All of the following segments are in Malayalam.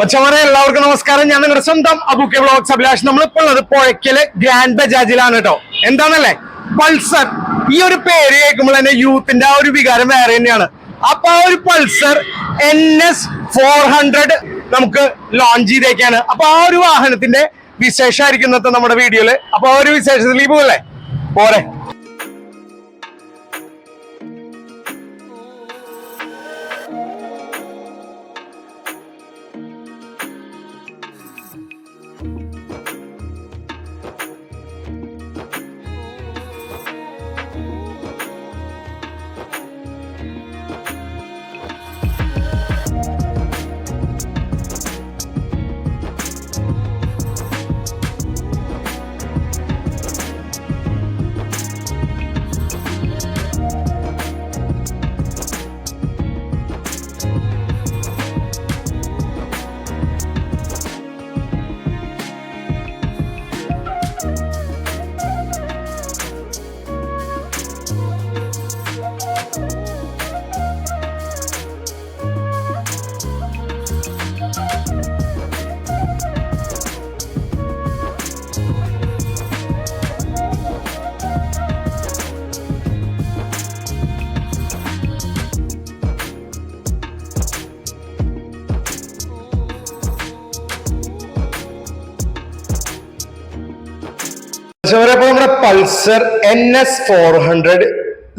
മച്ചമാരെ എല്ലാവർക്കും നമസ്കാരം. ഞാൻ നിങ്ങളുടെ സ്വന്തം അബുക്കെ വ്ളോഗ്സ് അഭിലാഷ്. നമ്മളിപ്പോൾ ഉള്ളത് പുഴയ്ക്കല് ഗ്രാൻഡ് ബജാജിലാണ് കേട്ടോ. എന്താണല്ലേ പൾസർ. ഈ ഒരു പേര് കേൾക്കുമ്പോൾ തന്നെ യൂത്തിന്റെ ആ ഒരു വികാരം വേറെ തന്നെയാണ്. അപ്പൊ ആ ഒരു പൾസർ NS 400 നമുക്ക് ലോഞ്ച് ചെയ്തേക്കാണ്. അപ്പൊ ആ ഒരു വാഹനത്തിന്റെ വിശേഷമായിരിക്കും ഇന്നത്തെ നമ്മുടെ വീഡിയോയില്. അപ്പൊ ആ ഒരു വിശേഷത്തിലേക്ക് പോകല്ലേ പോരെ. നമ്മുടെ പൾസർ NS 400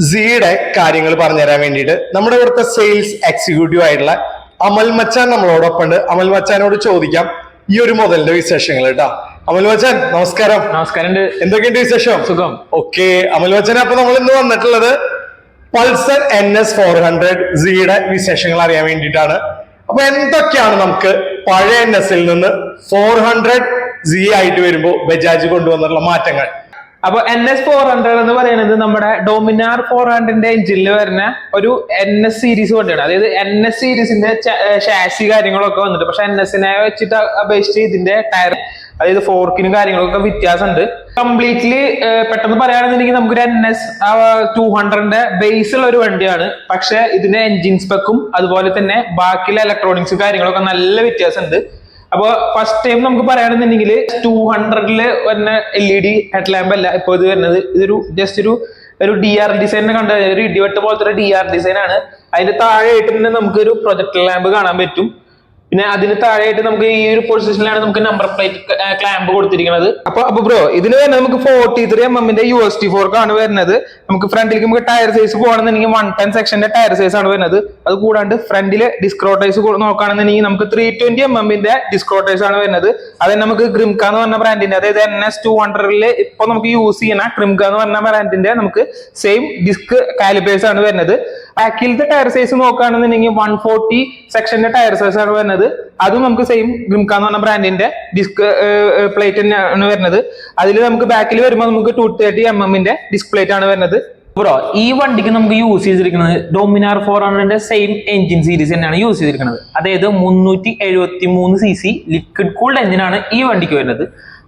സിയുടെ കാര്യങ്ങൾ പറഞ്ഞുതരാൻ വേണ്ടിയിട്ട് നമ്മുടെ ഇവിടുത്തെ സെയിൽസ് എക്സിക്യൂട്ടീവ് ആയിട്ടുള്ള അമൽ മച്ചാൻ നമ്മളോടൊപ്പം ഉണ്ട്. അമൽ മച്ചാനോട് ചോദിക്കാം ഈ ഒരു മുതലിന്റെ വിശേഷങ്ങൾ കേട്ടോ. അമൽ മച്ചാൻ നമസ്കാരം. നമസ്കാരം. എന്തൊക്കെയുണ്ട് വിശേഷം? സുഖം. ഓക്കെ അമൽ മച്ചാൻ, അപ്പൊ നമ്മൾ ഇന്ന് വന്നിട്ടുള്ളത് പൾസർ NS 400 സിയുടെ വിശേഷങ്ങൾ അറിയാൻ വേണ്ടിയിട്ടാണ്. അപ്പൊ എന്തൊക്കെയാണ് നമുക്ക് പഴയ NSൽ നിന്ന് 400 സി ആയിട്ട് വരുമ്പോ ബജാജ് കൊണ്ടുവന്നിട്ടുള്ള മാറ്റങ്ങൾ? അപ്പൊ NS 400 എന്ന് പറയുന്നത് നമ്മുടെ ഡോമിനാർ 400ന്റെ എഞ്ചിനിൽ വരുന്ന ഒരു NS സീരീസ് വണ്ടിയാണ്. അതായത് NS സീരീസിന്റെ ഷാസി കാര്യങ്ങളൊക്കെ വന്നിട്ട്, പക്ഷെ NSനെ വെച്ചിട്ട് അപേക്ഷിച്ച് ഇതിന്റെ ടയർ, അതായത് ഫോർക്കിനും കാര്യങ്ങളൊക്കെ വ്യത്യാസമുണ്ട്. കംപ്ലീറ്റ്ലി പെട്ടെന്ന് പറയുകയാണെന്നുണ്ടെങ്കിൽ നമുക്കൊരു NS 200ന്റെ ബേസ് ഉള്ള ഒരു വണ്ടിയാണ്. പക്ഷെ ഇതിന്റെ എഞ്ചിൻ സ്പെക്കും അതുപോലെ തന്നെ ബാക്കിയുള്ള ഇലക്ട്രോണിക്സ് കാര്യങ്ങളൊക്കെ നല്ല വ്യത്യാസമുണ്ട്. അപ്പൊ ഫസ്റ്റ് ടൈം നമുക്ക് പറയുകയാണെന്നുണ്ടെങ്കിൽ 200 വരുന്ന LED ഹെഡ് ലാമ്പ് അല്ല ഇപ്പൊ ഇത് വരുന്നത്. ഇതൊരു ജസ്റ്റ് ഒരു DR ഡിസൈനെ കണ്ട ഒരു ഇടിവെട്ട് പോലത്തെ ഒരു DR ഡിസൈൻ ആണ്. അതിന്റെ താഴെയായിട്ട് തന്നെ നമുക്ക് ഒരു പ്രൊജക്ടർ ലാമ്പ് കാണാൻ പറ്റും. പിന്നെ അതിന് താഴെയായിട്ട് നമുക്ക് ഈ ഒരു പൊസിഷനിലാണ് നമുക്ക് നമ്പർ പ്ലേറ്റ് ക്ലാമ്പ് കൊടുത്തിരിക്കുന്നത്. അപ്പൊ ബ്രോ ഇതിന് വരുന്നത് നമുക്ക് 43mm UST ഫോർക്ക് ആണ് വരുന്നത്. നമുക്ക് ഫ്രണ്ടിലേക്ക് നമുക്ക് ടയർ സൈസ് പോകണമെന്നുണ്ടെങ്കിൽ 110 സെക്ഷന്റെ ടയർ സൈസ് ആണ് വരുന്നത്. അത് കൂടാണ്ട് ഫ്രണ്ടില് ഡിസ്ക്രോട്ടൈസ് നോക്കുകയാണെന്നുണ്ടെങ്കിൽ നമുക്ക് 320mm ഡിസ്ക്രോട്ടൈസ് ആണ് വരുന്നത്. അത് നമുക്ക് ക്രിംക എന്ന് പറഞ്ഞ ബ്രാൻഡിന്റെ, അതായത് NS 200 ഇപ്പൊ നമുക്ക് യൂസ് ചെയ്യുന്ന ക്രിംക എന്ന് പറഞ്ഞ ബ്രാൻഡിന്റെ നമുക്ക് സെയിം ഡിസ്ക് കാലിബേഴ്സ് ആണ് വരുന്നത്. ബാക്കിലത്തെ ടയർ സൈസ് നോക്കുകയാണെന്നുണ്ടെങ്കിൽ 140 സെക്ഷന്റെ ടയർ സൈസ് ആണ് വരുന്നത്. അതും നമുക്ക് സെയിം ക്രിംക എന്ന് പറഞ്ഞ ബ്രാൻഡിന്റെ ഡിസ്ക് പ്ലേറ്റ് തന്നെയാണ് വരുന്നത്. അതിൽ നമുക്ക് ബാക്കിൽ വരുമ്പോൾ നമുക്ക് 230mm ഡിസ്ക് പ്ലേറ്റ് ആണ് വരുന്നത്. ബ്രോ ഈ വണ്ടിക്ക് നമുക്ക് യൂസ് ചെയ്തിരിക്കുന്നത് ഡോമിനാർ 400ന്റെ സെയിം എഞ്ചിൻ സീരീസ് തന്നെയാണ് യൂസ് ചെയ്തിരിക്കുന്നത്. അതായത് 373cc ലിക്വിഡ് കൂൾഡ് എഞ്ചിനാണ് ഈ വണ്ടിക്ക് വരുന്നത്.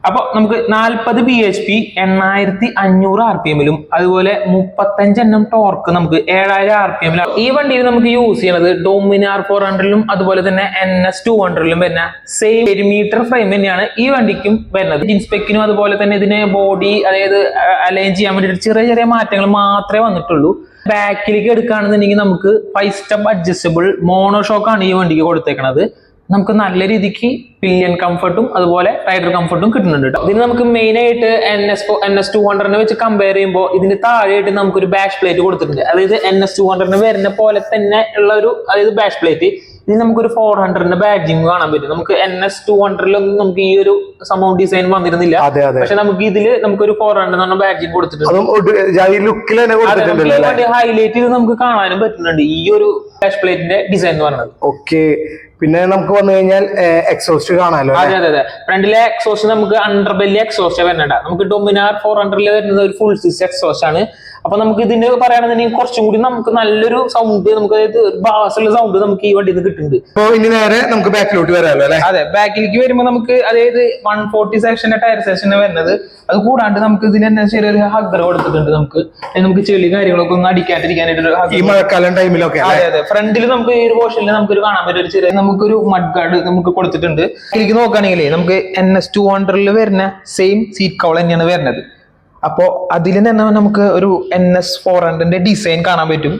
അപ്പൊ നമുക്ക് 40 bhp 8500 RPM അതുപോലെ 35 Nm ടോർക്ക് നമുക്ക് 7000 RPM ഈ വണ്ടിയിൽ നമുക്ക് യൂസ് ചെയ്യുന്നത് ഡോമിനാർ 400 അതുപോലെ തന്നെ NS 200 വരുന്ന സെയിം പെരിമീറ്റർ ഫ്രെയിം തന്നെയാണ് ഈ വണ്ടിക്കും വരുന്നത്. ഇൻസ്പെക്റ്റിനും അതുപോലെ തന്നെ ഇതിന് ബോഡി, അതായത് അലൈൻ ചെയ്യാൻ വേണ്ടിയിട്ട് ചെറിയ ചെറിയ മാറ്റങ്ങൾ മാത്രമേ വന്നിട്ടുള്ളൂ. ബാക്കിലേക്ക് എടുക്കുകയാണെന്നുണ്ടെങ്കിൽ നമുക്ക് 5 സ്റ്റെപ്പ് അഡ്ജസ്റ്റബിൾ മോണോഷോക്കാണ് ഈ വണ്ടിക്ക് കൊടുത്തേക്കുന്നത്. നമുക്ക് നല്ല രീതിക്ക് പില്ലിയൻ കംഫർട്ടും അതുപോലെ റൈഡർ കംഫർട്ടും കിട്ടുന്നുണ്ട് കേട്ടോ. ഇതിന് നമുക്ക് മെയിൻ ആയിട്ട് NS 200 വെച്ച് കമ്പയർ ചെയ്യുമ്പോൾ ഇതിന് താഴെയായിട്ട് നമുക്കൊരു ബാഷ് പ്ലേറ്റ് കൊടുത്തിട്ടുണ്ട്. അതായത് NS 200 വരുന്ന പോലെ തന്നെ ഉള്ള ഒരു, അതായത് ബാഷ് പ്ലേറ്റ്. ഇത് നമുക്കൊരു 400ന്റെ ബാഡ്ജിങ് കാണാൻ പറ്റും. നമുക്ക് NS 200 നമുക്ക് ഈ ഒരു സംഭവം ഡിസൈൻ വന്നിരുന്നില്ല. പക്ഷെ നമുക്ക് ഇതില് നമുക്കൊരു 400 എന്ന ബാഡ്ജിങ് കൊടുത്തിട്ടുണ്ട്. ഹൈലൈറ്റ് ചെയ്ത് നമുക്ക് കാണാനും പറ്റുന്നുണ്ട് ഈ ഒരു ബാഷ് പ്ലേറ്റിന്റെ ഡിസൈൻ എന്ന് പറയുന്നത്. ഓക്കെ, പിന്നെ നമുക്ക് വന്നു കഴിഞ്ഞാൽ എക്സോസ്റ്റ് കാണാമല്ലോ. അതെ. ഫ്രണ്ടിലെ എക്സോസ്റ്റ് നമുക്ക് അണ്ടർബെല്ലി എക്സോസ്റ്റ് വരുന്നുണ്ട്. നമുക്ക് ഡൊമിനാർ 400 വരുന്നത് ഒരു ഫുൾ സിസ്റ്റം എക്സോസ്റ്റ് ആണ്. അപ്പൊ നമുക്ക് ഇതിന് പറയുകയാണെന്നുണ്ടെങ്കിൽ കുറച്ചും കൂടി നമുക്ക് നല്ലൊരു സൗണ്ട്, നമുക്ക് അതായത് ബാസുള്ള സൗണ്ട് നമുക്ക് ഈ വണ്ടിയിൽ നിന്ന് കിട്ടുന്നുണ്ട്. ഇനി നേരെ നമുക്ക് ബാക്കിലോട്ട് വരാമല്ലോ അല്ലെ? അതെ, ബാക്കിലേക്ക് വരുമ്പോൾ നമുക്ക് അതായത് 140 സെക്ഷന്റെ ടയർ സെക്ഷൻ വരുന്നത്. അത് കൂടാണ്ട് നമുക്ക് ഇതിന് തന്നെ ചെറിയൊരു ഹഗ്ഗർ കൊടുത്തിട്ടുണ്ട്. നമുക്ക് ചെളി കാര്യങ്ങളൊക്കെ ഒന്ന് അടിക്കാതിരിക്കാനായിട്ട് ഈ മഴക്കാലം ടൈമിലൊക്കെ. അതെ, ഫ്രണ്ടിൽ നമുക്ക് ഈ ഒരു പോർഷനിൽ നമുക്ക് കാണാൻ പറ്റും ഒരു ചെറിയ നമുക്കൊരു മഡ് ഗാർഡ് നമുക്ക് കൊടുത്തിട്ടുണ്ട്. ഇതിലേക്ക് നോക്കുകയാണെങ്കിലേ നമുക്ക് NS200 വരുന്ന സെയിം സീറ്റ് കവൾ തന്നെയാണ് വരുന്നത്. അപ്പോ അതിൽ തന്നെ നമുക്ക് ഒരു NS400 ഡിസൈൻ കാണാൻ പറ്റും,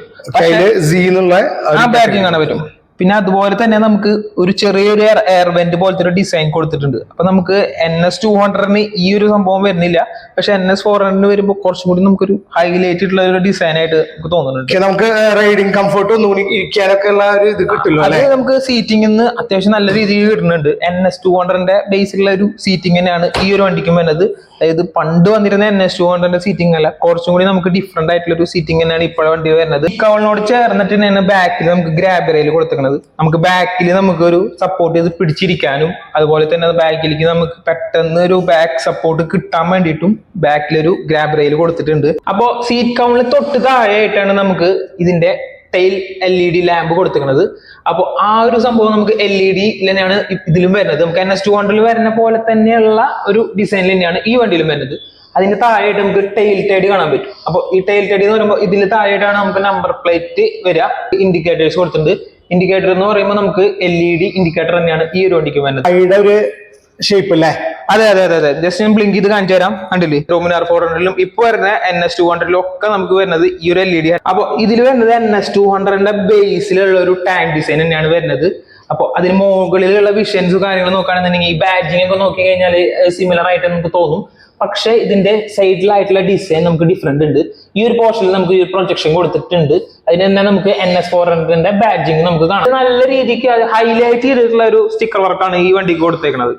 ബാഡ്ജിങ് കാണാൻ പറ്റും. പിന്നെ അതുപോലെ തന്നെ നമുക്ക് ഒരു ചെറിയൊരു എയർ വെന്റ് പോലത്തെ ഒരു ഡിസൈൻ കൊടുത്തിട്ടുണ്ട്. അപ്പൊ നമുക്ക് NS200 ഈ ഒരു സംഭവം വരുന്നില്ല, പക്ഷെ NS400 വരുമ്പോൾ കുറച്ചും കൂടി നമുക്കൊരു ഹൈലൈറ്റ് ഉള്ള ഒരു ഡിസൈൻ ആയിട്ട് നമുക്ക് തോന്നുന്നുണ്ട്. നമുക്ക് റൈഡിങ് കംഫർട്ട് ഒന്നുകൂടി ഇരിക്കാനൊക്കെ ഉള്ള ഒരു ഇത് കിട്ടില്ല. അത് നമുക്ക് സീറ്റിംഗ് അത്യാവശ്യം നല്ല രീതിയിൽ കിട്ടുന്നുണ്ട്. NS200 ബേസിക്കുള്ള ഒരു സീറ്റിംഗ് തന്നെയാണ് ഈ ഒരു വണ്ടിക്കും വരുന്നത്. അതായത് പണ്ട് വന്നിരുന്ന NS200 സീറ്റിംഗ് അല്ല, കുറച്ചും കൂടി നമുക്ക് ഡിഫറെന്റ് ആയിട്ടുള്ള ഒരു സീറ്റിംഗ് തന്നെയാണ് ഇപ്പോഴും വണ്ടി വരുന്നത്. ഈ കവളിനോട് ചേർന്നിട്ട് തന്നെയാണ് ബാക്കിൽ നമുക്ക് ഗ്രാബ് റെയിൽ കൊടുത്തിരിക്കുന്നത്. നമുക്ക് ബാക്കിൽ നമുക്ക് ഒരു സപ്പോർട്ട് ചെയ്ത് പിടിച്ചിരിക്കാനും, അതുപോലെ തന്നെ ബാക്കിലേക്ക് നമുക്ക് പെട്ടെന്ന് ഒരു ബാക്ക് സപ്പോർട്ട് കിട്ടാൻ വേണ്ടിയിട്ടും ബാക്കിലൊരു ഗ്രാബ് റെയിൽ കൊടുത്തിട്ടുണ്ട്. അപ്പോ സീറ്റ് കവളിന് തൊട്ട് താഴെയായിട്ടാണ് നമുക്ക് ഇതിന്റെ ടെയിൽ LED ലാമ്പ് കൊടുത്തിരിക്കുന്നത്. അപ്പോൾ ആ ഒരു സംഭവം നമുക്ക് LED തന്നെയാണ് ഇതിലും വരുന്നത്. നമുക്ക് NS200 വരുന്ന പോലെ തന്നെയുള്ള ഒരു ഡിസൈനിൽ തന്നെയാണ് ഈ വണ്ടിയിലും വരുന്നത്. അതിന്റെ താഴെയായിട്ട് നമുക്ക് ടെയിൽ ടൈഡ് കാണാൻ പറ്റും. അപ്പോൾ ഈ ടെയിൽ ടൈഡ് എന്ന് പറയുമ്പോൾ ഇതിൽ താഴെയായിട്ടാണ് നമുക്ക് നമ്പർ പ്ലേറ്റ് വരിക. ഇൻഡിക്കേറ്റേഴ്സ് കൊടുത്തിട്ടുണ്ട്. ഇൻഡിക്കേറ്റർ എന്ന് പറയുമ്പോൾ നമുക്ക് LED ഇൻഡിക്കേറ്റർ തന്നെയാണ് ഈ ഒരു വണ്ടിക്ക് വരുന്നത്. ഷേപ്പ് അല്ലേ? അതെ. ജസ്റ്റ് ഞാൻ ബ്ലിങ്ക് ചെയ്ത് കാണിച്ചു തരാം. കണ്ടില്ലേ, Dominar 400 ഇപ്പൊ വരുന്ന NS200 ഒക്കെ നമുക്ക് വരുന്നത് ഈ ഒരു LED. അപ്പൊ ഇതിൽ വരുന്നത് NS200 ബേസിലുള്ള ഒരു ടാങ്ക് ഡിസൈൻ തന്നെയാണ് വരുന്നത്. അപ്പൊ അതിന് മുകളിലുള്ള വിഷൻസ് കാര്യങ്ങൾ നോക്കുകയാണെന്നുണ്ടെങ്കിൽ ഈ ബാഡ്ജിങ് ഒക്കെ നോക്കി കഴിഞ്ഞാൽ സിമിലർ ആയിട്ട് നമുക്ക് തോന്നും. പക്ഷെ ഇതിന്റെ സൈഡിലായിട്ടുള്ള ഡിസൈൻ നമുക്ക് ഡിഫറെന്റ് ഉണ്ട്. ഈ ഒരു പോർഷനിൽ നമുക്ക് ഈ ഒരു പ്രൊജക്ഷൻ കൊടുത്തിട്ടുണ്ട്. അതിന് തന്നെ നമുക്ക് NS400 ബാഡ്ജിങ് നമുക്ക് കാണാം. നല്ല രീതിക്ക് ഹൈലൈറ്റ് ചെയ്തിട്ടുള്ള ഒരു സ്റ്റിക്കർ വർക്കാണ് ഈ വണ്ടിക്ക് കൊടുത്തേക്കുന്നത്.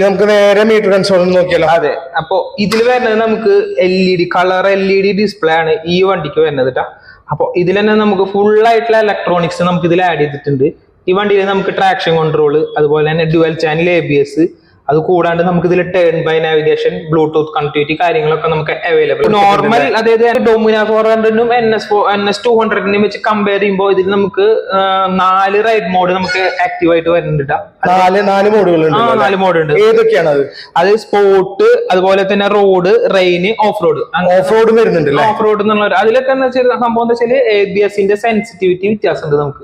നമുക്ക് നേരെ മീറ്റർ കൺസോൾ നോക്കിയാലോ? അതെ. അപ്പൊ ഇതിൽ വരുന്നത് നമുക്ക് കളർ LED ഡിസ്പ്ലേ ആണ് ഈ വണ്ടിക്ക് വരുന്നത് കേട്ടോ. അപ്പൊ ഇതിൽ തന്നെ നമുക്ക് ഫുൾ ആയിട്ടുള്ള ഇലക്ട്രോണിക്സ് നമുക്ക് ഇതിൽ ആഡ് ചെയ്തിട്ടുണ്ട്. ഈ വണ്ടിയിൽ നമുക്ക് ട്രാക്ഷൻ കൺട്രോൾ, അതുപോലെ തന്നെ ഡ്യുവൽ ചാനൽ ABS, അത് കൂടാണ്ട് നമുക്ക് ഇതിൽ turn by navigation, Bluetooth connectivity കാര്യങ്ങളൊക്കെ നമുക്ക് അവൈലബിൾ. നോർമൽ അതായത് Dominar 400 NS200 വെച്ച് കമ്പയർ ചെയ്യുമ്പോൾ ഇതിൽ നമുക്ക് 4 റൈഡ് മോഡ് നമുക്ക് ആക്റ്റീവ് ആയിട്ട് വരുന്നുണ്ട്. 4 മോഡുകൾ ഉണ്ട്. ഏതൊക്കെയാണ് അത് സ്പോർട്ട്, അതുപോലെ തന്നെ റോഡ്, റെയിൻ, ഓഫ് റോഡ് വരുന്നുണ്ട്. ഓഫ് റോഡ് എന്നുള്ള അതിലൊക്കെ സംഭവം എന്താ വെച്ചാൽ ABSന്റെ സെൻസിറ്റിവിറ്റി വ്യത്യാസമുണ്ട്. നമുക്ക്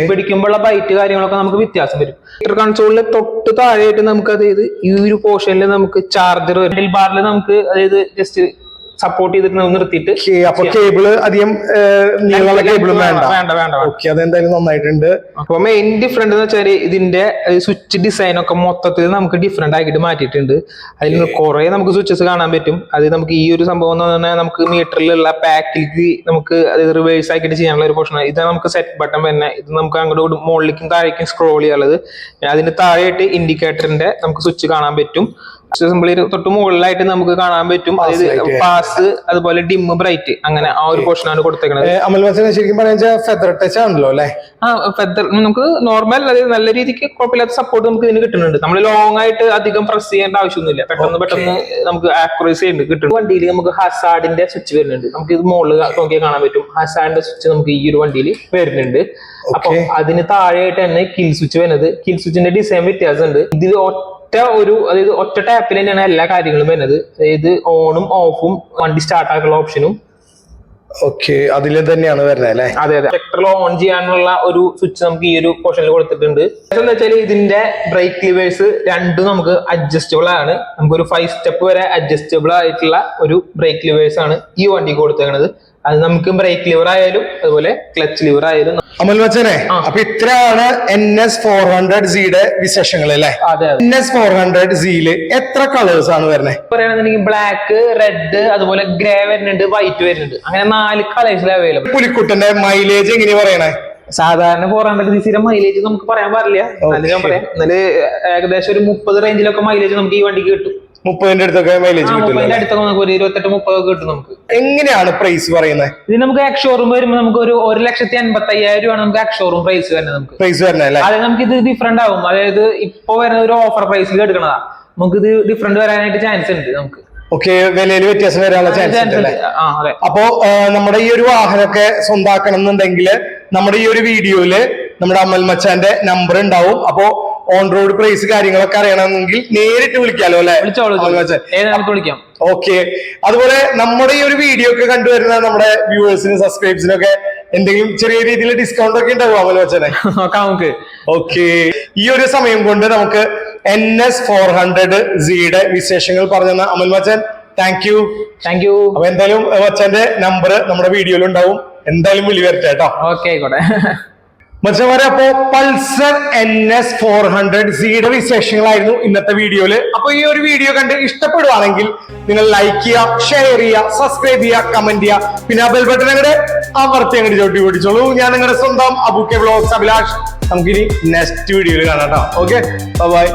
പിടിക്കുമ്പോഴുള്ള ബൈറ്റ് കാര്യങ്ങളൊക്കെ നമുക്ക് വ്യത്യാസം വരും. മീറ്റർ കൺസോളിൽ തൊട്ട് താഴെയായിട്ട് നമുക്ക് അതായത് ഈ ഒരു പോർഷനിൽ നമുക്ക് ചാർജർ ബാറിൽ നമുക്ക് അതായത് ജസ്റ്റ് സപ്പോർട്ട് ചെയ്തിട്ട് നിർത്തിയിട്ട്, അപ്പൊ കേബിള് അധികം നീളമുള്ള കേബിളും വേണ്ട. അതെന്തായാലും നന്നായിട്ടുണ്ട്. അപ്പൊ മെയിൻ ഡിഫറെന്റ് എന്ന് വെച്ചാൽ ഇതിന്റെ സ്വിച്ച് ഡിസൈൻ ഒക്കെ മൊത്തത്തിൽ നമുക്ക് ഡിഫറെന്റ് ആക്കിയിട്ട് മാറ്റിയിട്ടുണ്ട്. അതിൽ നിന്ന് കുറെ നമുക്ക് സ്വിച്ചസ് കാണാൻ പറ്റും. അത് നമുക്ക് ഈ ഒരു സംഭവം എന്ന് പറഞ്ഞാൽ നമുക്ക് മീറ്ററിലുള്ള പാക്കിലേക്ക് നമുക്ക് അത് റിവേഴ്സ് ആക്കിയിട്ട് ചെയ്യാനുള്ള ഒരു പോർഷൻ. ഇത് നമുക്ക് സെറ്റ് ബട്ടൺ തന്നെ. ഇത് നമുക്ക് അങ്ങോട്ട് മുകളിലേക്കും താഴേക്കും സ്ക്രോൾ ചെയ്യാനുള്ളത്. അതിന് താഴെയായിട്ട് ഇൻഡിക്കേറ്ററിന്റെ നമുക്ക് സ്വിച്ച് കാണാൻ പറ്റും. സിമ്പിളി തൊട്ട് മുകളിലായിട്ട് നമുക്ക് കാണാൻ പറ്റും. അതായത് പാസ്, അതുപോലെ ഡിം, ബ്രൈറ്റ്, അങ്ങനെ ആ ഒരു പോർഷനാണ് കൊടുത്തേക്കുന്നത്. ശരിക്കും പറഞ്ഞാൽ ഫെദർ ടച്ച് ആണല്ലോ അല്ലെ? ഫെദർ നമുക്ക് നോർമൽ, അതായത് നല്ല രീതിക്ക് കുഴപ്പമില്ലാത്ത സപ്പോർട്ട് നമുക്ക് ഇതിന് കിട്ടുന്നുണ്ട്. നമ്മൾ ലോങ് ആയിട്ട് അധികം പ്രസ് ചെയ്യേണ്ട ആവശ്യമൊന്നുമില്ല. പെട്ടെന്ന് നമുക്ക് ആക്യുറസി ഉണ്ട് കിട്ടും. വണ്ടിയിൽ നമുക്ക് ഹസാർഡിന്റെ സ്വിച്ച് വരുന്നുണ്ട്. നമുക്ക് ഇത് മുകളിൽ നോക്കിയാൽ കാണാൻ പറ്റും. ഹസാർഡിന്റെ സ്വിച്ച് നമുക്ക് ഈ ഒരു വണ്ടിയിൽ വരുന്നുണ്ട്. അപ്പൊ അതിന് താഴെയായിട്ട് തന്നെ കിൽ സ്വിച്ച് വരുന്നത്. കിൽ സ്വിച്ചിന്റെ ഡിസൈൻ വ്യത്യാസമുണ്ട്. ഇതിൽ അതായത് ഒറ്റ ടാപ്പിൽ തന്നെയാണ് എല്ലാ കാര്യങ്ങളും വരുന്നത്. അതായത് ഓണും ഓഫും വണ്ടി സ്റ്റാർട്ട് ആക്കാനുള്ള ഓപ്ഷനും അതിൽ തന്നെയാണ് വരുന്നത് അല്ലേ? അതെ. സെക്ടറിൽ ഓൺ ചെയ്യാനുള്ള ഒരു സ്വിച്ച് നമുക്ക് ഈ ഒരു പോർഷനിൽ കൊടുത്തിട്ടുണ്ട്. എന്താ വെച്ചാൽ ഇതിന്റെ ബ്രേക്ക് ലിവേഴ്സ് രണ്ടും നമുക്ക് അഡ്ജസ്റ്റബിൾ ആണ്. നമുക്കൊരു 5 സ്റ്റെപ്പ് വരെ അഡ്ജസ്റ്റബിൾ ആയിട്ടുള്ള ഒരു ബ്രേക്ക് ലിവേഴ്സ് ആണ് ഈ വണ്ടിക്ക് കൊടുത്തേക്കുന്നത്. അത് നമുക്ക് ബ്രേക്ക് ലിവർ ആയാലും അതുപോലെ ക്ലച്ച് ലിവർ ആയാലും. അമൽ മച്ചനെ, അപ്പൊ ഇത്രയാണ് NS400 വിശേഷങ്ങൾ അല്ലേ? NS400 എത്ര കളേഴ്സ് ആണ് വരുന്നത്? പറയുകയാണെന്നുണ്ടെങ്കിൽ ബ്ലാക്ക്, റെഡ്, അതുപോലെ ഗ്രേ വരുന്നുണ്ട്, വൈറ്റ് വരുന്നുണ്ട്. അങ്ങനെ 4 കളേഴ്സിൽ അവൈലബിൾ. പുലിക്കുട്ടന്റെ മൈലേജ് എങ്ങനെയാ പറയണേ? സാധാരണ 400cc മൈലേജ് നമുക്ക് പറയാൻ പാടില്ല. എന്നാലും ഞാൻ പറയാം, എന്നാല് ഏകദേശം ഒരു 30 റേഞ്ചിലൊക്കെ മൈലേജ് നമുക്ക് ഈ വണ്ടിക്ക് കിട്ടും. 30ന്റെ അടുത്തൊക്കെ മൈലേജ് കിട്ടും. 30ന്റെ അടുത്തൊക്കെ നമുക്ക് ഒരു 28-30 കിട്ടും. നമുക്ക് എങ്ങനെയാണ് പ്രൈസ് പറയുന്നത്? ഇത് നമുക്ക് എക്സ്ഷോറൂം വരുമ്പോൾ നമുക്ക് ഒരു 1,85,000 രൂപയാണ് നമുക്ക് എക്സ്ഷോറൂം പ്രൈസ് വരുന്നത്. നമുക്ക് പ്രൈസ് വരുന്നത് അതായത് നമുക്ക് ഇത് ഡിഫറെന്റ് ആവും. അതായത് ഇപ്പൊ വരുന്ന ഒരു ഓഫർ പ്രൈസിൽ എടുക്കണതാ. നമുക്ക് ഇത് ഡിഫറെന്റ് വരാനായിട്ട് ചാൻസ് ഉണ്ട്. നമുക്ക് വിലയിൽ വ്യത്യാസം വരാനുള്ള ചാൻസ് ഉണ്ട്. അപ്പോ നമ്മുടെ ഈ ഒരു വാഹനമൊക്കെ സ്വന്താക്കണം എന്നുണ്ടെങ്കിൽ നമ്മുടെ ഈ ഒരു വീഡിയോയില് നമ്മുടെ അമൽ മച്ചാന്റെ നമ്പർ ഉണ്ടാവും. അപ്പോ ഓൺ റോഡ് പ്രൈസ് കാര്യങ്ങളൊക്കെ അറിയണമെങ്കിൽ നേരിട്ട് വിളിക്കാലോ അല്ലെ? വിളിക്കാം. ഓക്കെ. അതുപോലെ നമ്മുടെ ഈ ഒരു വീഡിയോ ഒക്കെ കണ്ടുവരുന്ന നമ്മുടെ വ്യൂവേഴ്സിനും സബ്സ്ക്രൈബേഴ്സിനും ഒക്കെ എന്തെങ്കിലും ചെറിയ രീതിയിൽ ഡിസ്കൗണ്ട് ഒക്കെ ഉണ്ടാവും അമൽ മച്ചാനെ? നോക്കാം നമുക്ക്. ഓക്കെ, ഈ ഒരു സമയം കൊണ്ട് നമുക്ക് NS400Z വിശേഷങ്ങൾ പറഞ്ഞ അമൽ മച്ചാൻ താങ്ക് യു. അപ്പൊ എന്തായാലും മച്ചാന്റെ നമ്പർ നമ്മുടെ വീഡിയോയിൽ ഉണ്ടാവും, എന്തായാലും വിളി വരട്ടെ കേട്ടോ. ഓക്കെ ആയിക്കോട്ടെ. മച്ചന്മാരെ, അപ്പോ പൾസർ NS400Z വിശേഷങ്ങളായിരുന്നു ഇന്നത്തെ വീഡിയോയില്. അപ്പൊ ഈ ഒരു വീഡിയോ കണ്ട് ഇഷ്ടപ്പെടുവാണെങ്കിൽ നിങ്ങൾ ലൈക്ക് ചെയ്യുക, ഷെയർ ചെയ്യുക, സബ്സ്ക്രൈബ് ചെയ്യുക, കമന്റ് ചെയ്യുക, പിന്നെ ആ ബെൽ ബട്ടൺ അങ്ങോട്ട് അമർത്തി അങ്ങോട്ട് ചവിട്ടി പിടിച്ചോളൂ. ഞാൻ നിങ്ങളുടെ സ്വന്തം അബുക്കെ വ്ലോഗ്സ് അഭിലാഷ്. നമുക്കിനി നെക്സ്റ്റ് വീഡിയോയിൽ കാണാം കേട്ടോ. Okay, by.